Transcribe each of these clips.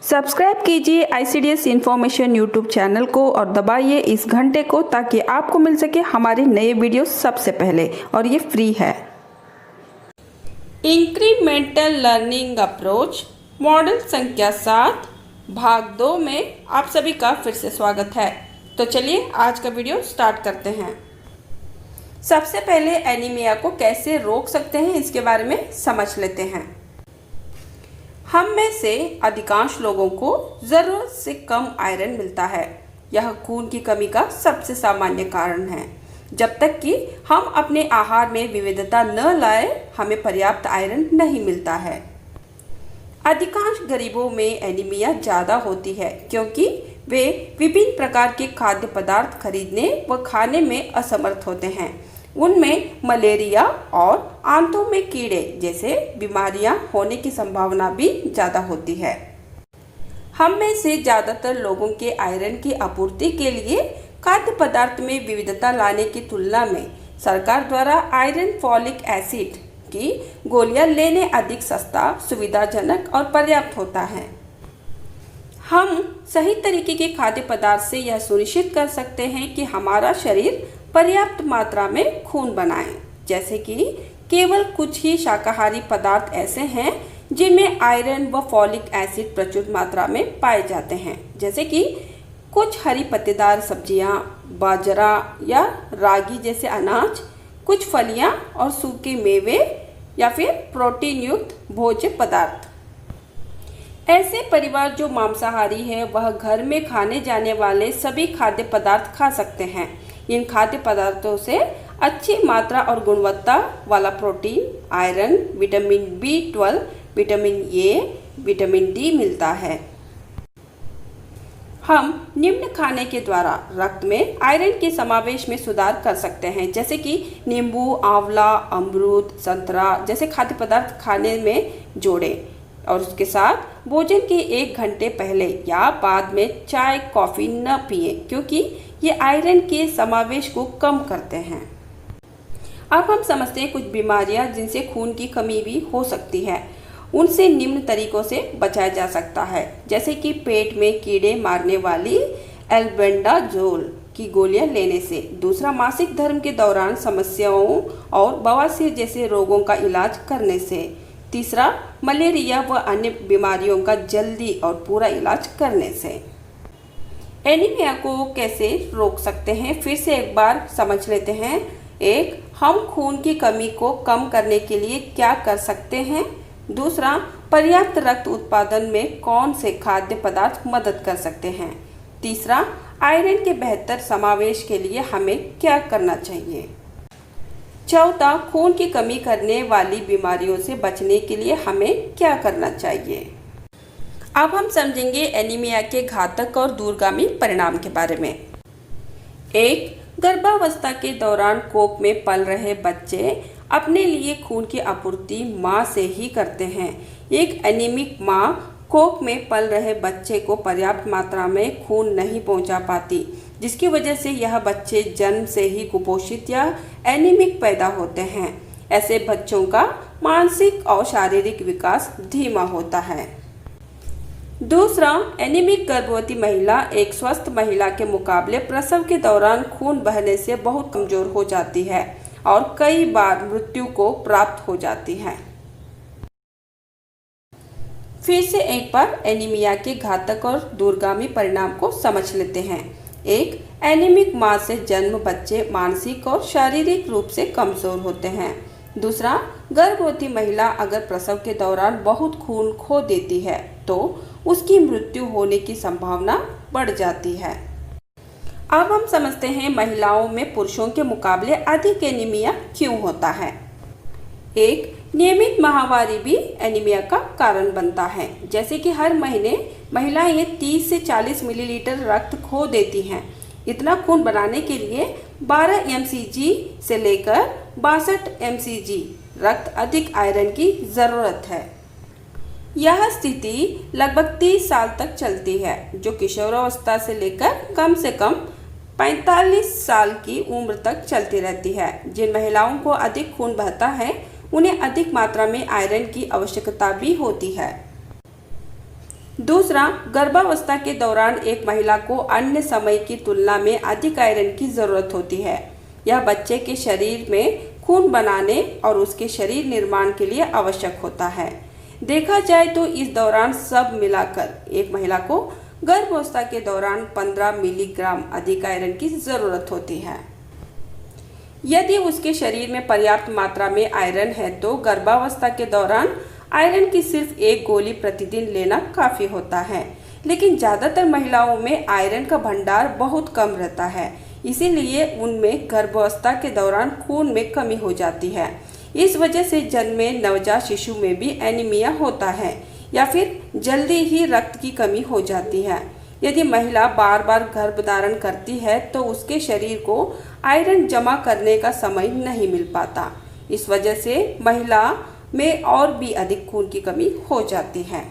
Subscribe कीजिए ICDS information YouTube channel को और दबाइए इस घंटे को ताकि आपको मिल सके हमारे नए वीडियो सबसे पहले, और ये फ्री है। इंक्रीमेंटल लर्निंग अप्रोच मॉडल संख्या 7 भाग 2 में आप सभी का फिर से स्वागत है। तो चलिए आज का वीडियो स्टार्ट करते हैं। सबसे पहले एनीमिया को कैसे रोक सकते हैं इसके बारे में समझ लेते हैं। हम में से अधिकांश लोगों को ज़रूरत से कम आयरन मिलता है। यह खून की कमी का सबसे सामान्य कारण है। जब तक कि हम अपने आहार में विविधता न लाए, हमें पर्याप्त आयरन नहीं मिलता है। अधिकांश गरीबों में एनीमिया ज़्यादा होती है क्योंकि वे विभिन्न प्रकार के खाद्य पदार्थ खरीदने व खाने में असमर्थ होते हैं। उनमें मलेरिया और आंतों में कीड़े जैसे बीमारियां होने की संभावना भी ज़्यादा होती है। हम में से ज़्यादातर लोगों के आयरन की आपूर्ति के लिए खाद्य पदार्थ में विविधता लाने की तुलना में सरकार द्वारा आयरन फॉलिक एसिड की गोलियां लेने अधिक सस्ता, सुविधाजनक और पर्याप्त होता है। हम सही तरीके के खाद्य पदार्थ से यह सुनिश्चित कर सकते हैं कि हमारा शरीर पर्याप्त मात्रा में खून बनाए। जैसे कि केवल कुछ ही शाकाहारी पदार्थ ऐसे हैं जिनमें आयरन व फॉलिक एसिड प्रचुर मात्रा में पाए जाते हैं, जैसे कि कुछ हरी पत्तेदार सब्जियां, बाजरा या रागी जैसे अनाज, कुछ फलियां और सूखे मेवे या फिर प्रोटीन युक्त भोज्य पदार्थ। ऐसे परिवार जो मांसाहारी है वह घर में खाने जाने वाले सभी खाद्य पदार्थ खा सकते हैं। इन खाद्य पदार्थों से अच्छी मात्रा और गुणवत्ता वाला protein, iron, vitamin B12, vitamin A, vitamin D मिलता है। हम निम्न खाने के द्वारा रक्त में आयरन के समावेश में सुधार कर सकते हैं, जैसे कि नींबू, आंवला, अमरूद, संतरा जैसे खाद्य पदार्थ खाने में जोड़ें और उसके साथ भोजन के 1 घंटे पहले या बाद में चाय, कॉफ़ी न पिए क्योंकि ये आयरन के समावेश को कम करते हैं। अब हम समझते हैं कुछ बीमारियां जिनसे खून की कमी भी हो सकती है। उनसे निम्न तरीकों से बचाया जा सकता है, जैसे कि पेट में कीड़े मारने वाली एल्बेंडाजोल की गोलियां लेने से। दूसरा, मासिक धर्म के दौरान समस्याओं और बवासीर जैसे रोगों का इलाज करने से। तीसरा, मलेरिया व अन्य बीमारियों का जल्दी और पूरा इलाज करने से। एनीमिया को कैसे रोक सकते हैं फिर से एक बार समझ लेते हैं। 1. हम खून की कमी को कम करने के लिए क्या कर सकते हैं। दूसरा, पर्याप्त रक्त उत्पादन में कौन से खाद्य पदार्थ मदद कर सकते हैं। तीसरा, आयरन के बेहतर समावेश के लिए हमें क्या करना चाहिए। चौथा, खून की कमी करने वाली बीमारियों से बचने के लिए हमें क्या करना चाहिए। अब हम समझेंगे एनीमिया के घातक और दूरगामी परिणाम के बारे में। 1. गर्भावस्था के दौरान कोख में पल रहे बच्चे अपने लिए खून की आपूर्ति मां से ही करते हैं। एक एनीमिक मां कोख में पल रहे बच्चे को पर्याप्त मात्रा में खून नहीं पहुंचा पाती, जिसकी वजह से यह बच्चे जन्म से ही कुपोषित या एनीमिक पैदा होते हैं। ऐसे बच्चों का मानसिक और शारीरिक विकास धीमा होता है। दूसरा, एनीमिक गर्भवती महिला एक स्वस्थ महिला के मुकाबले प्रसव के दौरान खून बहने से बहुत कमजोर हो जाती है और कई बार मृत्यु को प्राप्त हो जाती है। फिर से एक बार एनीमिया के घातक और दूरगामी परिणाम को समझ लेते हैं। 1. एनीमिक मां से जन्म बच्चे मानसिक और शारीरिक रूप से कमजोर होते हैं। दूसरा, गर्भवती महिला अगर प्रसव के दौरान बहुत खून खो देती है तो उसकी मृत्यु होने की संभावना बढ़ जाती है। अब हम समझते हैं महिलाओं में पुरुषों के मुकाबले अधिक एनीमिया क्यों होता है। 1. नियमित माहवारी भी एनीमिया का कारण बनता है, जैसे कि हर महीने महिलाएं 30 से 40 मिलीलीटर रक्त खो देती हैं। इतना खून बनाने के लिए 12 mcg से लेकर 62 mcg रक्त अधिक आयरन की ज़रूरत है। यह स्थिति लगभग 30 साल तक चलती है, जो किशोरावस्था से लेकर कम से कम 45 साल की उम्र तक चलती रहती है। जिन महिलाओं को अधिक खून बहता है उन्हें अधिक मात्रा में आयरन की आवश्यकता भी होती है। दूसरा, गर्भावस्था के दौरान एक महिला को अन्य समय की तुलना में अधिक आयरन की ज़रूरत होती है। यह बच्चे के शरीर में खून बनाने और उसके शरीर निर्माण के लिए आवश्यक होता है। देखा जाए तो इस दौरान सब मिलाकर एक महिला को गर्भावस्था के दौरान 15 मिलीग्राम अधिक आयरन की ज़रूरत होती है। यदि उसके शरीर में पर्याप्त मात्रा में आयरन है तो गर्भावस्था के दौरान आयरन की सिर्फ एक गोली प्रतिदिन लेना काफ़ी होता है। लेकिन ज़्यादातर महिलाओं में आयरन का भंडार बहुत कम रहता है, इसीलिए उनमें गर्भावस्था के दौरान खून में कमी हो जाती है। इस वजह से जन्मे नवजात शिशु में भी एनीमिया होता है या फिर जल्दी ही रक्त की कमी हो जाती है। यदि महिला बार बार गर्भधारण करती है तो उसके शरीर को आयरन जमा करने का समय नहीं मिल पाता। इस वजह से महिला में और भी अधिक खून की कमी हो जाती है।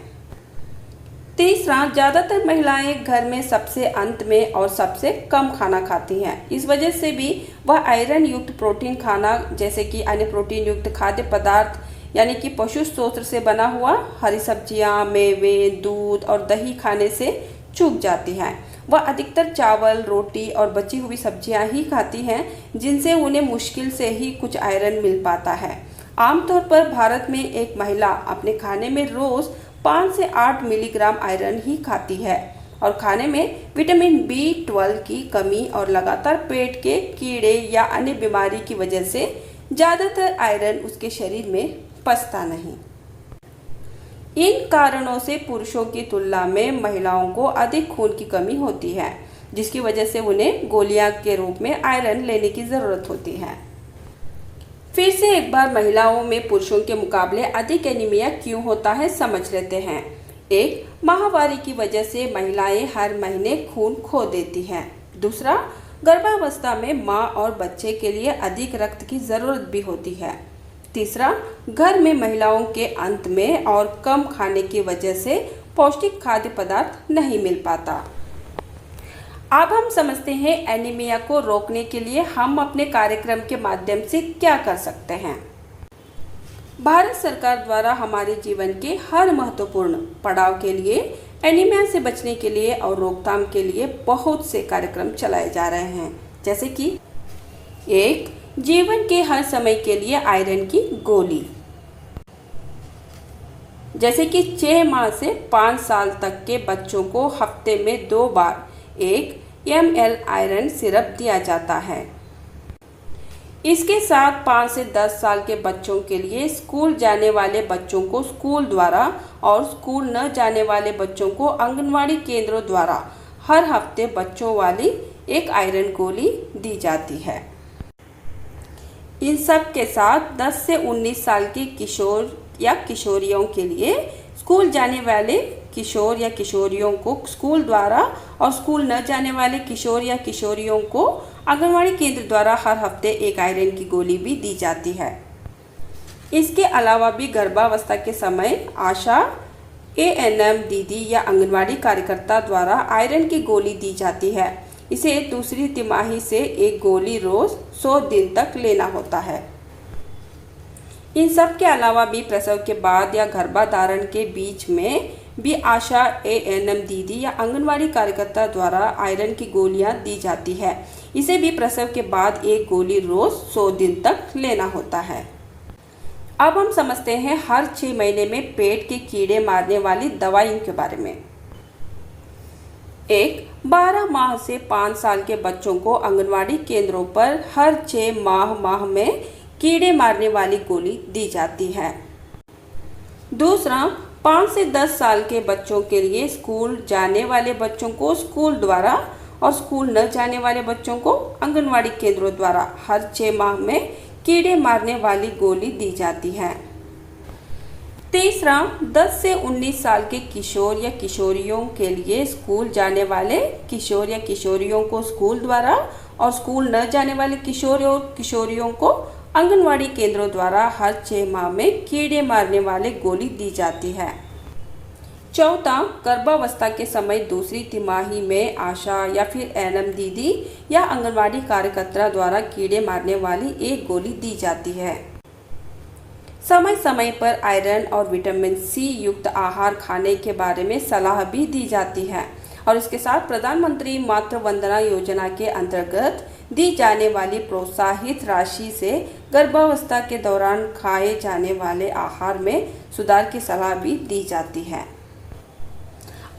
तीसरा, ज़्यादातर महिलाएं घर में सबसे अंत में और सबसे कम खाना खाती हैं। इस वजह से भी वह आयरन युक्त प्रोटीन खाना जैसे कि अन्य प्रोटीन युक्त खाद्य पदार्थ यानी कि पशु स्रोत से बना हुआ हरी सब्जियां, मेवे, दूध और दही खाने से चूक जाती हैं। वह अधिकतर चावल, रोटी और बची हुई सब्जियां ही खाती हैं जिनसे उन्हें मुश्किल से ही कुछ आयरन मिल पाता है। आमतौर पर भारत में एक महिला अपने खाने में रोज़ 5 से 8 मिलीग्राम आयरन ही खाती है और खाने में विटामिन B12 की कमी और लगातार पेट के कीड़े या अन्य बीमारी की वजह से ज़्यादातर आयरन उसके शरीर में पचता नहीं। इन कारणों से पुरुषों की तुलना में महिलाओं को अधिक खून की कमी होती है, जिसकी वजह से उन्हें गोलियां के रूप में आयरन लेने की ज़रूरत होती है। फिर से एक बार महिलाओं में पुरुषों के मुकाबले अधिक एनीमिया क्यों होता है समझ लेते हैं। एक, माहवारी की वजह से महिलाएं हर महीने खून खो देती हैं। दूसरा, गर्भावस्था में माँ और बच्चे के लिए अधिक रक्त की ज़रूरत भी होती है। तीसरा, घर में महिलाओं के अंत में और कम खाने की वजह से पौष्टिक खाद्य पदार्थ नहीं मिल पाता। अब हम समझते हैं एनीमिया को रोकने के लिए हम अपने कार्यक्रम के माध्यम से क्या कर सकते हैं। भारत सरकार द्वारा हमारे जीवन के हर महत्वपूर्ण पड़ाव के लिए एनीमिया से बचने के लिए और रोकथाम के लिए बहुत से कार्यक्रम चलाए जा रहे हैं, जैसे कि एक, जीवन के हर समय के लिए आयरन की गोली, जैसे कि 6 माह से 5 साल तक के बच्चों को हफ्ते में 2 बार 1 ml आयरन सिरप दिया जाता है। इसके साथ 5 से 10 साल के बच्चों के लिए स्कूल जाने वाले बच्चों को स्कूल द्वारा और स्कूल न जाने वाले बच्चों को आंगनवाड़ी केंद्रों द्वारा हर हफ्ते बच्चों वाली एक आयरन गोली दी जाती है। इन सब के साथ 10 से 19 साल के किशोर या किशोरियों के लिए स्कूल जाने वाले किशोर या किशोरियों को स्कूल द्वारा और स्कूल न जाने वाले किशोर या किशोरियों को आंगनवाड़ी केंद्र द्वारा हर हफ्ते एक आयरन की गोली भी दी जाती है। इसके अलावा भी गर्भावस्था के समय आशा, ANM दीदी या आंगनवाड़ी कार्यकर्ता द्वारा आयरन की गोली दी जाती है। इसे दूसरी तिमाही से एक गोली रोज़ 100 दिन तक लेना होता है। इन सब के अलावा भी प्रसव के बाद या गर्भाधारण के बीच में भी आशा, ANM दीदी या आंगनवाड़ी कार्यकर्ता द्वारा आयरन की गोलियां दी जाती है। इसे भी प्रसव के बाद एक गोली रोज़ 100 दिन तक लेना होता है। अब हम समझते हैं हर 6 महीने में पेट के कीड़े मारने वाली दवाइयों के बारे में। एक, 12 माह से 5 साल के बच्चों को आंगनवाड़ी केंद्रों पर हर 6 माह में कीड़े मारने वाली गोली दी जाती है। दूसरा, 5 से 10 साल के बच्चों के लिए स्कूल जाने वाले बच्चों को स्कूल द्वारा और स्कूल न जाने वाले बच्चों को आंगनवाड़ी केंद्रों द्वारा हर 6 माह में कीड़े मारने वाली गोली दी जाती है। तीसरा, 10 से 19 साल के किशोर या किशोरियों के लिए स्कूल जाने वाले किशोर या किशोरियों को स्कूल द्वारा और स्कूल न जाने वाले किशोर और किशोरियों को आंगनवाड़ी केंद्रों द्वारा हर 6 माह में कीड़े मारने वाले गोली दी जाती है। चौथा, गर्भावस्था के समय दूसरी तिमाही में आशा या फिर ANM दीदी या आंगनवाड़ी कार्यकर्ता द्वारा कीड़े मारने वाली एक गोली दी जाती है। समय समय पर आयरन और विटामिन सी युक्त आहार खाने के बारे में सलाह भी दी जाती है। और इसके साथ प्रधानमंत्री मातृ वंदना योजना के अंतर्गत दी जाने वाली प्रोत्साहित राशि से गर्भावस्था के दौरान खाए जाने वाले आहार में सुधार की सलाह भी दी जाती है।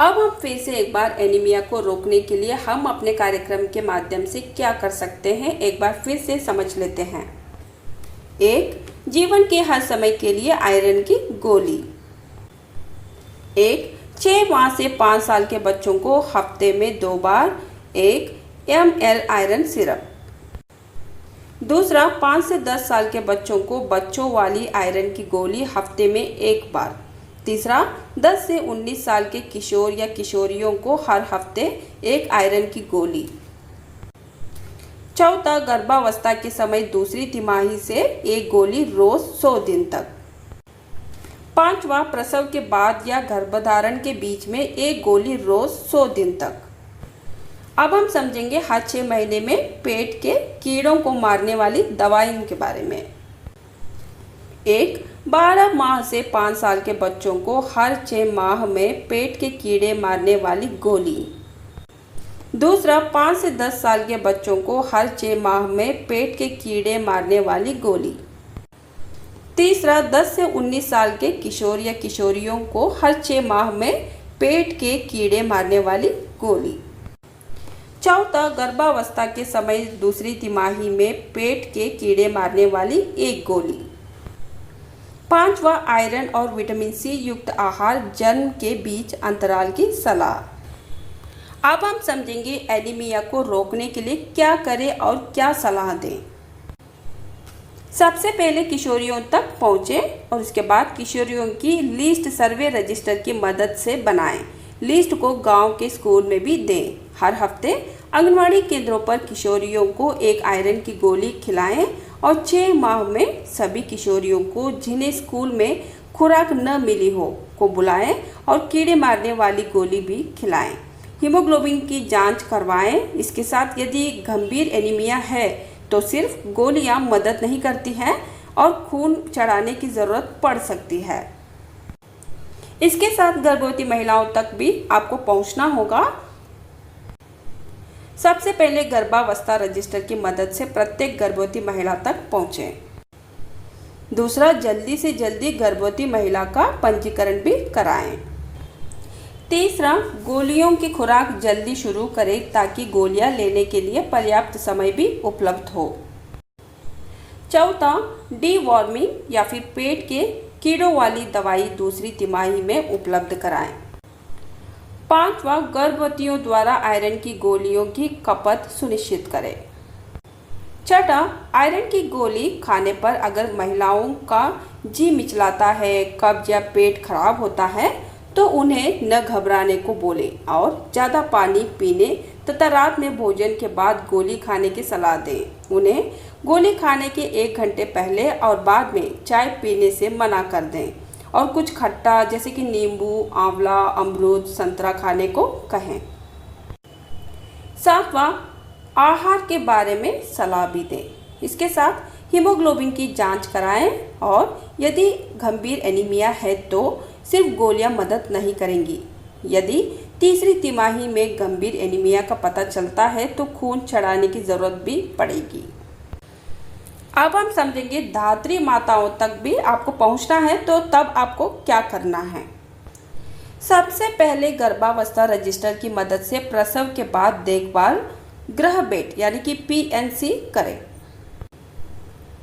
अब हम फिर से एक बार एनीमिया को रोकने के लिए हम अपने कार्यक्रम के माध्यम से क्या कर सकते हैं, एक बार फिर से समझ लेते हैं। 1. जीवन के हर समय के लिए आयरन की गोली। 1. 6 माह से 5 साल के बच्चों को हफ्ते में 2 बार 1 ml आयरन सिरप। दूसरा, 5 से 10 साल के बच्चों को बच्चों वाली आयरन की गोली हफ्ते में 1 बार। तीसरा, 10 से 19 साल के किशोर या किशोरियों को हर हफ्ते 1 आयरन की गोली। चौथा, गर्भावस्था के समय दूसरी तिमाही से 1 गोली रोज 100 दिन तक। पांचवा, प्रसव के बाद या गर्भधारण के बीच में 1 गोली रोज 100 दिन तक। अब हम समझेंगे हर 6 महीने में पेट के कीड़ों को मारने वाली दवाइयों के बारे में। 1. 12 माह से 5 साल के बच्चों को हर 6 माह में पेट के कीड़े मारने वाली गोली। दूसरा, 5 से 10 साल के बच्चों को हर 6 माह में पेट के कीड़े मारने वाली गोली। तीसरा, 10 से 19 साल के किशोर या किशोरियों को हर 6 माह में पेट के कीड़े मारने वाली गोली। चौथा, गर्भावस्था के समय दूसरी तिमाही में पेट के कीड़े मारने वाली 1 गोली। पांचवा, आयरन और विटामिन सी युक्त आहार जन्म के बीच अंतराल की सलाह। अब हम समझेंगे एनीमिया को रोकने के लिए क्या करें और क्या सलाह दें। सबसे पहले किशोरियों तक पहुँचें और उसके बाद किशोरियों की लिस्ट सर्वे रजिस्टर की मदद से बनाएं। लिस्ट को गांव के स्कूल में भी दें। हर हफ्ते आंगनवाड़ी केंद्रों पर किशोरियों को 1 आयरन की गोली खिलाएं और 6 माह में सभी किशोरियों को जिन्हें स्कूल में खुराक न मिली हो को बुलाएं और कीड़े मारने वाली गोली भी खिलाएं। हीमोग्लोबिन की जांच करवाएं। इसके साथ यदि गंभीर एनीमिया है तो सिर्फ गोलियां मदद नहीं करती हैं और खून चढ़ाने की ज़रूरत पड़ सकती है। इसके साथ गर्भवती महिलाओं तक भी आपको पहुंचना होगा। सबसे पहले गर्भावस्था रजिस्टर की मदद से प्रत्येक गर्भवती महिला तक पहुंचें। दूसरा, जल्दी से जल्दी गर्भवती महिला का पंजीकरण भी कराएं। तीसरा, गोलियों की खुराक जल्दी शुरू करें ताकि गोलियां लेने के लिए पर्याप्त समय भी उपलब्ध हो। चौथा, डीवॉर्मिंग या फिर पेट के कीड़ों वाली दवाई दूसरी तिमाही में उपलब्ध कराएं। पांचवा, गर्भवतियों द्वारा आयरन की गोलियों की खपत सुनिश्चित करें। छठा, आयरन की गोली खाने पर अगर महिलाओं का जी मिचलाता है, कब्ज या पेट खराब होता है तो उन्हें न घबराने को बोलें और ज़्यादा पानी पीने तथा रात में भोजन के बाद गोली खाने की सलाह दें। उन्हें गोली खाने के 1 घंटे पहले और बाद में चाय पीने से मना कर दें और कुछ खट्टा जैसे कि नींबू, आंवला, अमरूद, संतरा खाने को कहें। 7वां, आहार के बारे में सलाह भी दें। इसके साथ हीमोग्लोबिन की जांच कराएं और यदि गंभीर एनीमिया है तो सिर्फ गोलियां मदद नहीं करेंगी। यदि तीसरी तिमाही में गंभीर एनीमिया का पता चलता है तो खून चढ़ाने की ज़रूरत भी पड़ेगी। अब हम समझेंगे धात्री माताओं तक भी आपको पहुंचना है तो तब आपको क्या करना है। सबसे पहले गर्भावस्था रजिस्टर की मदद से प्रसव के बाद देखभाल गृह बेड यानी कि PNC करें।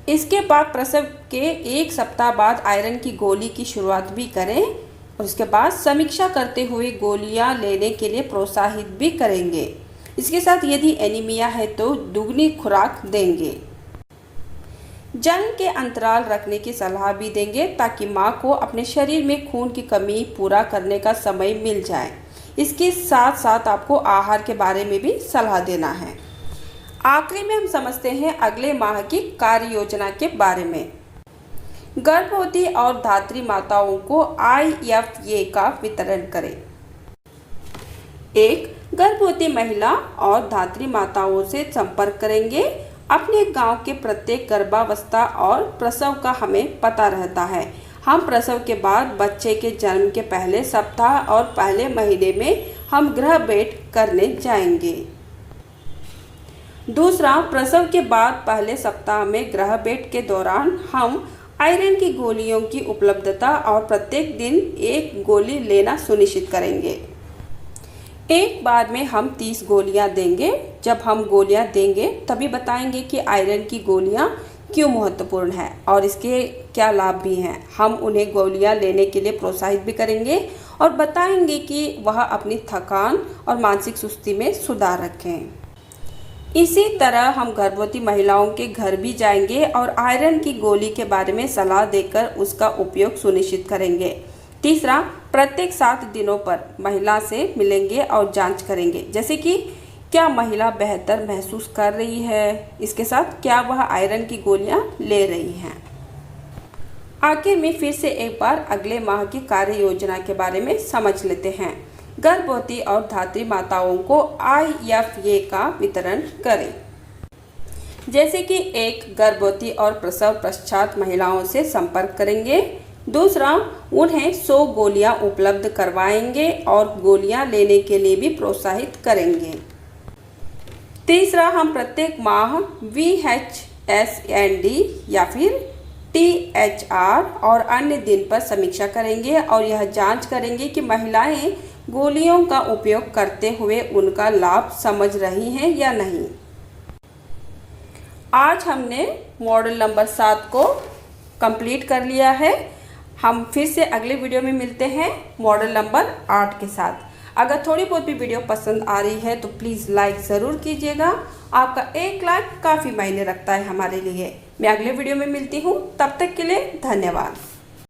इसके बाद प्रसव के 1 सप्ताह बाद आयरन की गोली की शुरुआत भी करें और उसके बाद समीक्षा करते हुए गोलियां लेने के लिए प्रोत्साहित भी करेंगे। इसके साथ यदि एनीमिया है तो दुगनी खुराक देंगे। जन्म के अंतराल रखने की सलाह भी देंगे ताकि मां को अपने शरीर में खून की कमी पूरा करने का समय मिल जाए। इसके साथ साथ आपको आहार के बारे में भी सलाह देना है। आखिरी में हम समझते हैं अगले माह की कार्य योजना के बारे में। गर्भवती और धात्री माताओं को IFA का वितरण करें। 1. गर्भवती महिला और धात्री माताओं से संपर्क करेंगे अपने गांव के प्रत्येक गर्भावस्था और प्रसव का हमें पता रहता है। हम प्रसव के बाद बच्चे के जन्म के पहले सप्ताह और पहले महीने में हम गृह भेंट करने जाएंगे। दूसरा, प्रसव के बाद पहले सप्ताह में गृह भेंट के दौरान हम आयरन की गोलियों की उपलब्धता और प्रत्येक दिन एक गोली लेना सुनिश्चित करेंगे। एक बार में हम 30 गोलियां देंगे। जब हम गोलियां देंगे तभी बताएंगे कि आयरन की गोलियां क्यों महत्वपूर्ण है और इसके क्या लाभ भी हैं। हम उन्हें गोलियां लेने के लिए प्रोत्साहित भी करेंगे और बताएंगे कि वह अपनी थकान और मानसिक सुस्ती में सुधार रखें। इसी तरह हम गर्भवती महिलाओं के घर भी जाएंगे और आयरन की गोली के बारे में सलाह देकर उसका उपयोग सुनिश्चित करेंगे। तीसरा, प्रत्येक 7 दिनों पर महिला से मिलेंगे और जांच करेंगे, जैसे कि क्या महिला बेहतर महसूस कर रही है, इसके साथ क्या वह आयरन की गोलियां ले रही हैं। आखिर में फिर से एक बार अगले माह की कार्य योजना के बारे में समझ लेते हैं। गर्भवती और धात्री माताओं को IFA का वितरण करें, जैसे कि एक, गर्भवती और प्रसव पश्चात महिलाओं से संपर्क करेंगे। दूसरा, उन्हें 100 गोलियां उपलब्ध करवाएंगे और गोलियां लेने के लिए भी प्रोत्साहित करेंगे। तीसरा, हम प्रत्येक माह VHSND या फिर THR और अन्य दिन पर समीक्षा करेंगे और यह जांच करेंगे कि महिलाएं गोलियों का उपयोग करते हुए उनका लाभ समझ रही हैं या नहीं। आज हमने मॉडल नंबर 7 को कंप्लीट कर लिया है। हम फिर से अगले वीडियो में मिलते हैं मॉडल नंबर 8 के साथ। अगर थोड़ी बहुत भी वीडियो पसंद आ रही है तो प्लीज़ लाइक ज़रूर कीजिएगा। आपका एक लाइक काफ़ी मायने रखता है हमारे लिए। मैं अगले वीडियो में मिलती हूँ, तब तक के लिए धन्यवाद।